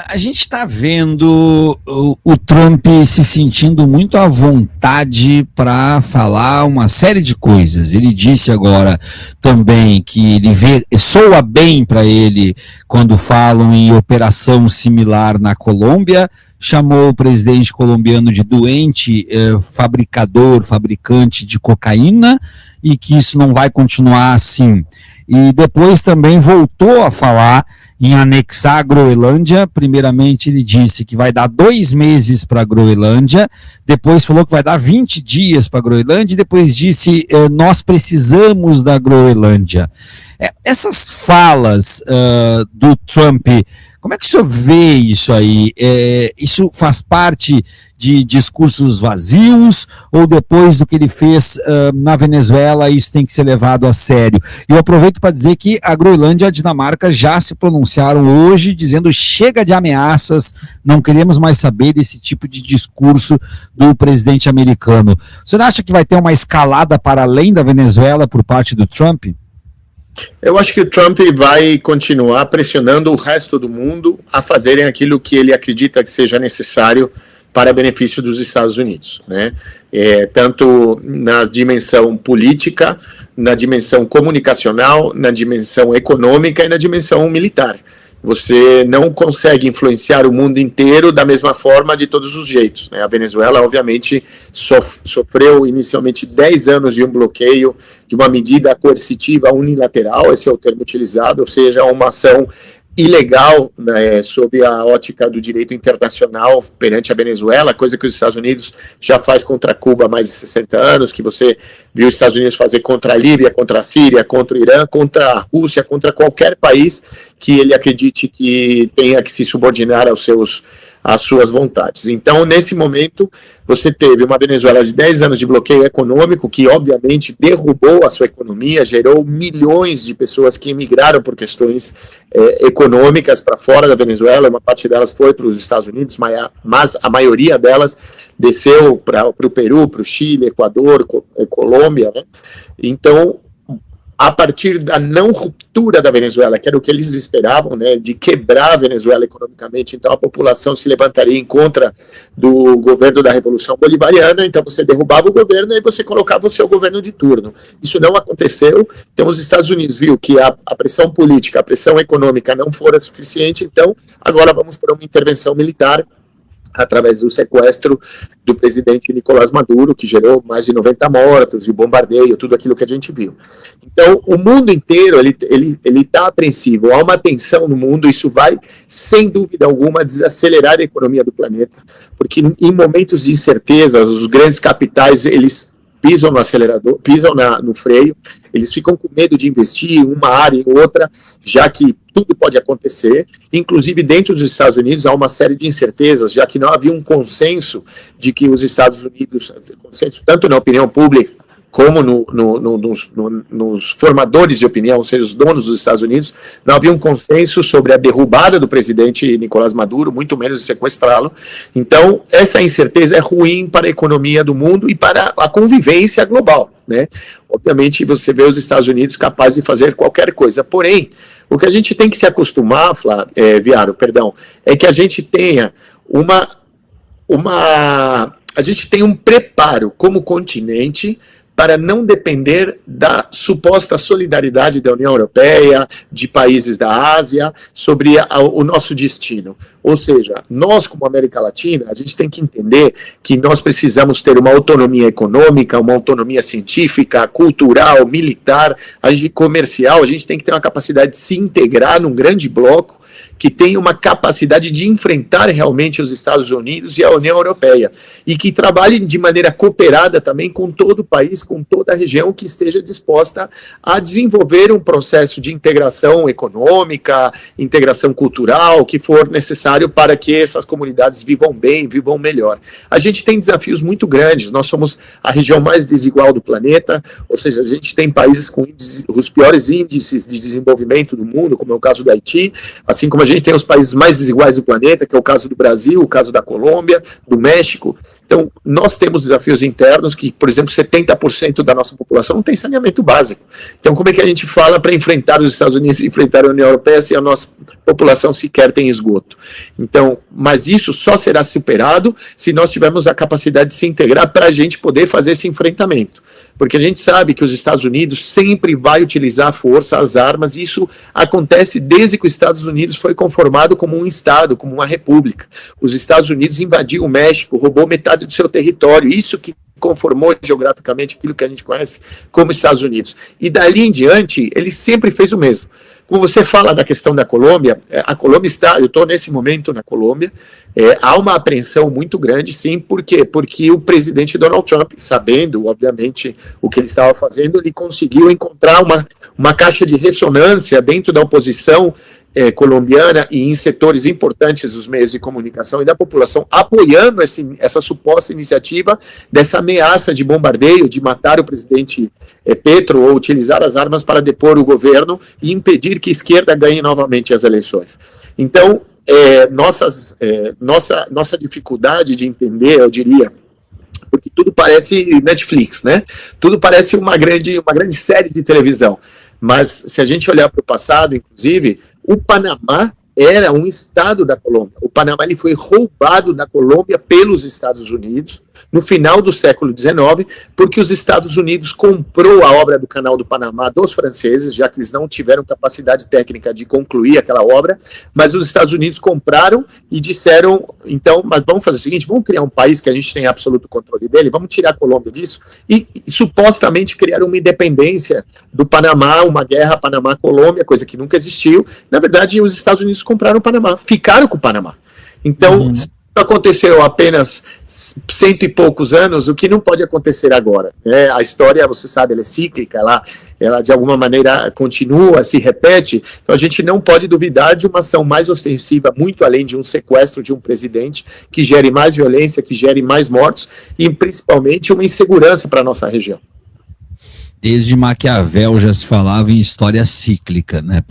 A gente está vendo o Trump se sentindo muito à vontade para falar uma série de coisas. Ele disse agora também que ele soa bem para ele quando falam em operação similar na Colômbia, chamou o presidente colombiano de doente, fabricante de cocaína, e que isso não vai continuar assim. E depois também voltou a falar em anexar a Groenlândia. Primeiramente ele disse que vai dar 2 meses para a Groenlândia, depois falou que vai dar 20 dias para a Groenlândia, e depois disse, nós precisamos da Groenlândia. Essas falas do Trump, como é que o senhor vê isso aí? Isso faz parte de discursos vazios, ou depois do que ele fez na Venezuela, isso tem que ser levado a sério? Eu aproveito para dizer que a Groenlândia e a Dinamarca já se pronunciaram hoje, dizendo chega de ameaças, não queremos mais saber desse tipo de discurso do presidente americano. O senhor acha que vai ter uma escalada para além da Venezuela por parte do Trump? Eu acho que o Trump vai continuar pressionando o resto do mundo a fazerem aquilo que ele acredita que seja necessário para benefício dos Estados Unidos, né? Tanto na dimensão política, na dimensão comunicacional, na dimensão econômica e na dimensão militar. Você não consegue influenciar o mundo inteiro da mesma forma de todos os jeitos, né? A Venezuela, obviamente, sofreu inicialmente 10 anos de um bloqueio, de uma medida coercitiva unilateral, esse é o termo utilizado, ou seja, uma ação ilegal, né, sob a ótica do direito internacional perante a Venezuela, coisa que os Estados Unidos já faz contra Cuba há mais de 60 anos, que você viu os Estados Unidos fazer contra a Líbia, contra a Síria, contra o Irã, contra a Rússia, contra qualquer país que ele acredite que tenha que se subordinar às suas vontades. Então, nesse momento, você teve uma Venezuela de 10 anos de bloqueio econômico, que obviamente derrubou a sua economia, gerou milhões de pessoas que emigraram por questões econômicas para fora da Venezuela. Uma parte delas foi para os Estados Unidos, mas a maioria delas desceu para o Peru, para o Chile, Equador, Colômbia, né? Então, a partir da não ruptura da Venezuela, que era o que eles esperavam, né, de quebrar a Venezuela economicamente, então a população se levantaria em contra do governo da Revolução Bolivariana, então você derrubava o governo e você colocava o seu governo de turno. Isso não aconteceu, então os Estados Unidos viu que a pressão política, a pressão econômica não fora suficiente, então agora vamos para uma intervenção militar, através do sequestro do presidente Nicolás Maduro, que gerou mais de 90 mortos, e bombardeio, tudo aquilo que a gente viu. Então, o mundo inteiro, ele está apreensivo, há uma tensão no mundo, isso vai, sem dúvida alguma, desacelerar a economia do planeta, porque em momentos de incerteza, os grandes capitais, eles pisam no acelerador, pisam no freio, eles ficam com medo de investir em uma área em outra, já que tudo pode acontecer. Inclusive, dentro dos Estados Unidos, há uma série de incertezas, já que não havia um consenso de que os Estados Unidos, consenso tanto na opinião pública, como nos formadores de opinião, ou seja, os donos dos Estados Unidos, não havia um consenso sobre a derrubada do presidente Nicolás Maduro, muito menos de sequestrá-lo. Então, essa incerteza é ruim para a economia do mundo e para a convivência global, né? Obviamente, você vê os Estados Unidos capazes de fazer qualquer coisa, porém, o que a gente tem que se acostumar, Viaro, é que a gente tenha a gente tem um preparo como continente para não depender da suposta solidariedade da União Europeia, de países da Ásia, sobre o nosso destino. Ou seja, nós, como América Latina, a gente tem que entender que nós precisamos ter uma autonomia econômica, uma autonomia científica, cultural, militar, comercial. A gente tem que ter uma capacidade de se integrar num grande bloco que tenha uma capacidade de enfrentar realmente os Estados Unidos e a União Europeia, e que trabalhe de maneira cooperada também com todo o país, com toda a região que esteja disposta a desenvolver um processo de integração econômica, integração cultural, que for necessário para que essas comunidades vivam bem, vivam melhor. A gente tem desafios muito grandes, nós somos a região mais desigual do planeta, ou seja, a gente tem países com os piores índices de desenvolvimento do mundo, como é o caso do Haiti, assim como a gente tem os países mais desiguais do planeta, que é o caso do Brasil, o caso da Colômbia, do México. Então, nós temos desafios internos que, por exemplo, 70% da nossa população não tem saneamento básico. Então, como é que a gente fala para enfrentar os Estados Unidos e enfrentar a União Europeia se a nossa população sequer tem esgoto? Então, mas isso só será superado se nós tivermos a capacidade de se integrar para a gente poder fazer esse enfrentamento. Porque a gente sabe que os Estados Unidos sempre vai utilizar a força, as armas, e isso acontece desde que os Estados Unidos foi conformado como um Estado, como uma república. Os Estados Unidos invadiu o México, roubou metade do seu território, isso que conformou geograficamente aquilo que a gente conhece como Estados Unidos. E dali em diante, ele sempre fez o mesmo. Como você fala da questão da Colômbia, a Colômbia está, eu estou nesse momento na Colômbia, há uma apreensão muito grande, sim, por quê? Porque o presidente Donald Trump, sabendo, obviamente, o que ele estava fazendo, ele conseguiu encontrar uma caixa de ressonância dentro da oposição colombiana e em setores importantes dos meios de comunicação e da população, apoiando essa suposta iniciativa dessa ameaça de bombardeio, de matar o presidente Petro ou utilizar as armas para depor o governo e impedir que a esquerda ganhe novamente as eleições. Então, nossa dificuldade de entender, eu diria, porque tudo parece Netflix, né? Tudo parece uma grande série de televisão. Mas se a gente olhar para o passado, inclusive, o Panamá era um estado da Colômbia. O Panamá ele foi roubado da Colômbia pelos Estados Unidos no final do século XIX, porque os Estados Unidos comprou a obra do Canal do Panamá dos franceses, já que eles não tiveram capacidade técnica de concluir aquela obra, mas os Estados Unidos compraram e disseram, então, mas vamos fazer o seguinte, vamos criar um país que a gente tem absoluto controle dele, vamos tirar a Colômbia disso, e supostamente criar uma independência do Panamá, uma guerra Panamá-Colômbia, coisa que nunca existiu. Na verdade, os Estados Unidos compraram o Panamá, ficaram com o Panamá. Então, aconteceu apenas 100 e poucos anos, o que não pode acontecer agora. A história, você sabe, ela é cíclica, ela de alguma maneira continua, se repete, então a gente não pode duvidar de uma ação mais ostensiva, muito além de um sequestro de um presidente, que gere mais violência, que gere mais mortos, e principalmente uma insegurança para a nossa região. Desde Maquiavel já se falava em história cíclica, né?